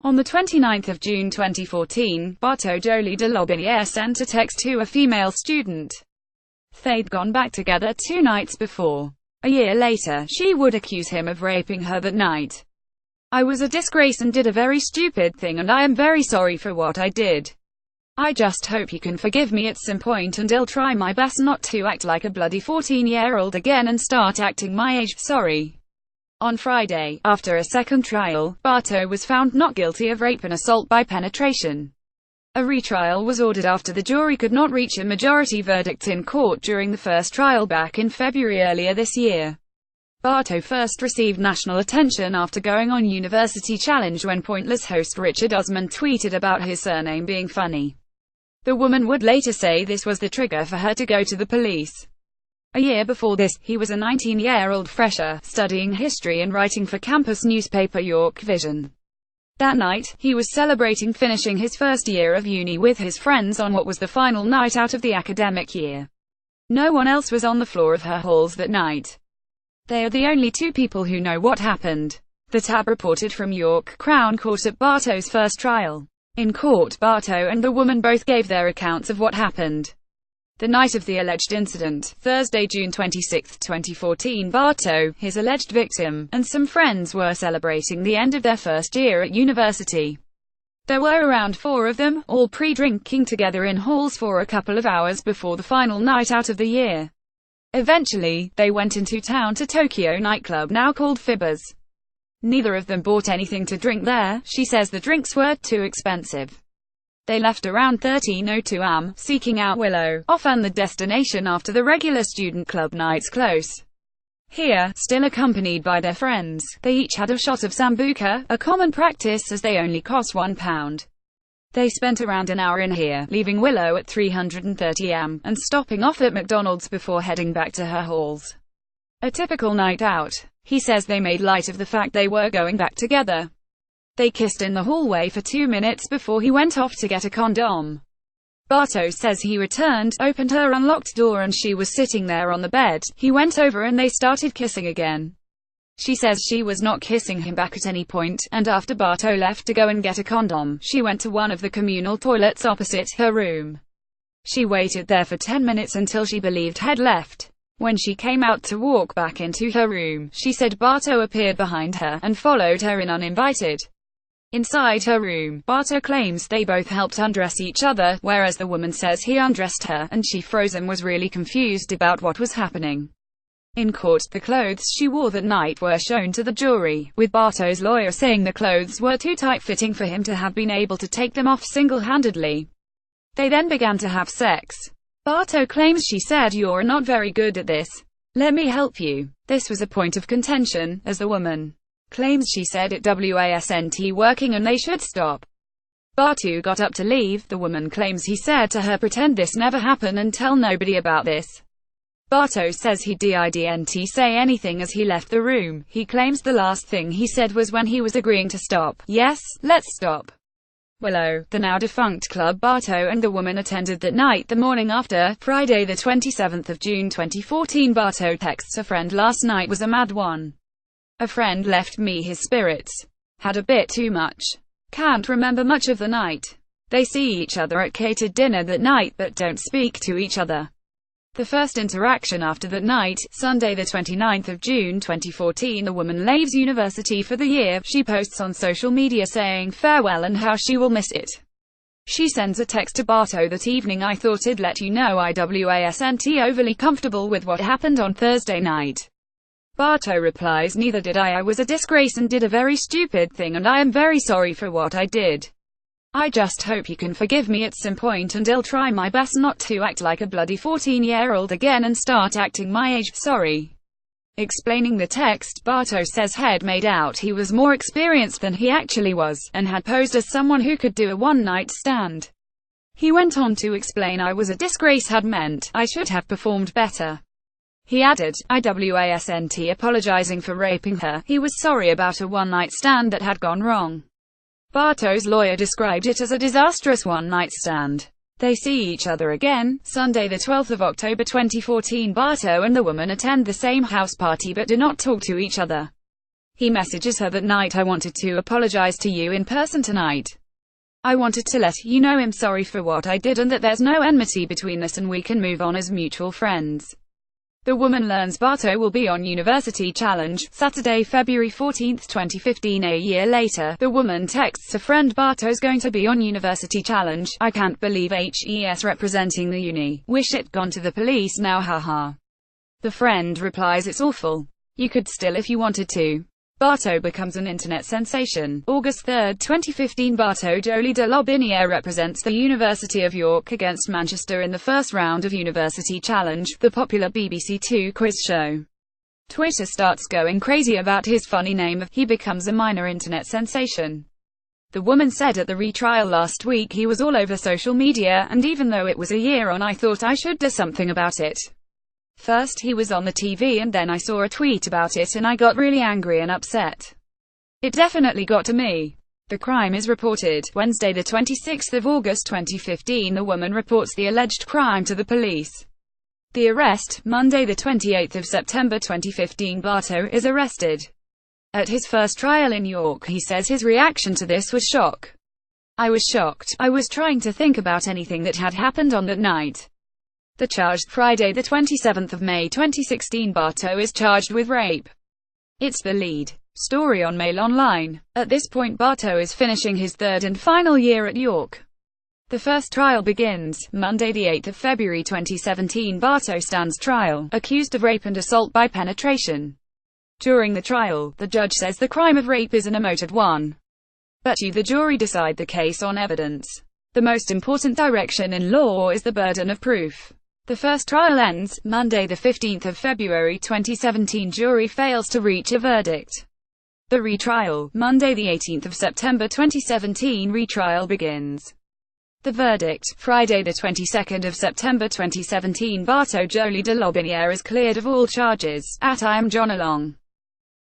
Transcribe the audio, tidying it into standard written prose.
On the 29th of June 2014, Bartow Jolie de Lobinière sent a text to a female student. They'd gone back together 2 nights before. A year later, she would accuse him of raping her that night. "I was a disgrace and did a very stupid thing and I am very sorry for what I did. I just hope you can forgive me at some point and I'll try my best not to act like a bloody 14-year-old again and start acting my age, sorry." On Friday, after a second trial, Bartow was found not guilty of rape and assault by penetration. A retrial was ordered after the jury could not reach a majority verdict in court during the first trial back in February earlier this year. Bartow first received national attention after going on University Challenge when Pointless host Richard Osman tweeted about his surname being funny. The woman would later say this was the trigger for her to go to the police. A year before this, he was a 19-year-old fresher, studying history and writing for campus newspaper York Vision. That night, he was celebrating finishing his first year of uni with his friends on what was the final night out of the academic year. No one else was on the floor of her halls that night. They are the only 2 people who know what happened. The Tab reported from York Crown Court at Bartow's first trial. In court, Bartow and the woman both gave their accounts of what happened. The night of the alleged incident, Thursday, June 26, 2014, Bartow, his alleged victim, and some friends were celebrating the end of their first year at university. There were around 4 of them, all pre-drinking together in halls for a couple of hours before the final night out of the year. Eventually, they went into town to Tokyo nightclub now called Fibbers. Neither of them bought anything to drink there. She says the drinks were too expensive. They left around 13:02 am, seeking out Willow, often the destination after the regular student club nights close. Here, still accompanied by their friends, they each had a shot of Sambuca, a common practice as they only cost £1. They spent around an hour in here, leaving Willow at 3:30 am, and stopping off at McDonald's before heading back to her halls. A typical night out. He says they made light of the fact they were going back together. They kissed in the hallway for 2 minutes before he went off to get a condom. Bartow says he returned, opened her unlocked door and she was sitting there on the bed. He went over and they started kissing again. She says she was not kissing him back at any point, and after Bartow left to go and get a condom, she went to one of the communal toilets opposite her room. She waited there for 10 minutes until she believed he'd left. When she came out to walk back into her room, she said Bartow appeared behind her, and followed her in uninvited. Inside her room, Bartow claims they both helped undress each other, whereas the woman says he undressed her, and she froze and was really confused about what was happening. In court, the clothes she wore that night were shown to the jury, with Bartow's lawyer saying the clothes were too tight-fitting for him to have been able to take them off single-handedly. They then began to have sex. Bartow claims she said, "You're not very good at this. Let me help you." This was a point of contention, as the woman claims she said it wasn't working and they should stop. Bartow got up to leave. The woman claims he said to her, "Pretend this never happened and tell nobody about this." Bartow says he didn't say anything as he left the room. He claims the last thing he said was when he was agreeing to stop. "Yes, let's stop." Willow, the now defunct club Bartow and the woman attended that night. The morning after, Friday the 27th of June 2014, Bartow texts a friend, "Last night was a mad one. A friend left me his spirits. Had a bit too much. Can't remember much of the night." They see each other at catered dinner that night, but don't speak to each other. The first interaction after that night, Sunday the 29th of June 2014, the woman leaves university for the year. She posts on social media saying farewell and how she will miss it. She sends a text to Bartow that evening, "I thought I'd let you know I wasn't overly comfortable with what happened on Thursday night." Bartow replies, "Neither did I was a disgrace and did a very stupid thing and I am very sorry for what I did. I just hope you can forgive me at some point and I'll try my best not to act like a bloody 14-year-old again and start acting my age, sorry." Explaining the text, Bartow says he'd made out he was more experienced than he actually was, and had posed as someone who could do a one-night stand. He went on to explain, "I was a disgrace had meant I should have performed better." He added, "I wasn't apologizing for raping her, he was sorry about a one-night stand that had gone wrong." Bartow's lawyer described it as a disastrous one-night stand. They see each other again, Sunday the 12th of October 2014. Bartow and the woman attend the same house party but do not talk to each other. He messages her that night, "I wanted to apologize to you in person tonight. I wanted to let you know I'm sorry for what I did and that there's no enmity between us and we can move on as mutual friends." The woman learns Barto will be on University Challenge, Saturday, February 14, 2015. A year later, the woman texts a friend, "Barto's going to be on University Challenge. I can't believe HES representing the uni. Wish it gone to the police now, haha." The friend replies, "It's awful. You could still if you wanted to." Barto becomes an internet sensation. August 3, 2015. Barto Jolie de Lotbiniere represents the University of York against Manchester in the first round of University Challenge, the popular BBC Two quiz show. Twitter starts going crazy about his funny name. He becomes a minor internet sensation. The woman said at the retrial last week, "He was all over social media, and even though it was a year on, I thought I should do something about it. First he was on the TV and then I saw a tweet about it and I got really angry and upset. It definitely got to me." The crime is reported Wednesday, the 26th of August 2015. The woman reports the alleged crime to the police. The arrest, Monday the 28th of September 2015. Barto is arrested. At his first trial in York, he says his reaction to this was shock. "I was shocked. I was trying to think about anything that had happened on that night." The charge, Friday the 27th of May 2016. Barto is charged with rape. It's the lead story on Mail Online. At this point, Barto is finishing his third and final year at York. The first trial begins Monday the 8th of February 2017. Barto stands trial, accused of rape and assault by penetration. During the trial, the judge says the crime of rape is an emotive one. But you, the jury, decide the case on evidence. The most important direction in law is the burden of proof. The first trial ends Monday the 15th of February 2017. Jury fails to reach a verdict. The retrial, Monday the 18th of September 2017. Retrial begins. The verdict, Friday the 22nd of September 2017. Barto Jolie de Lotbiniere is cleared of all charges. I am John Along.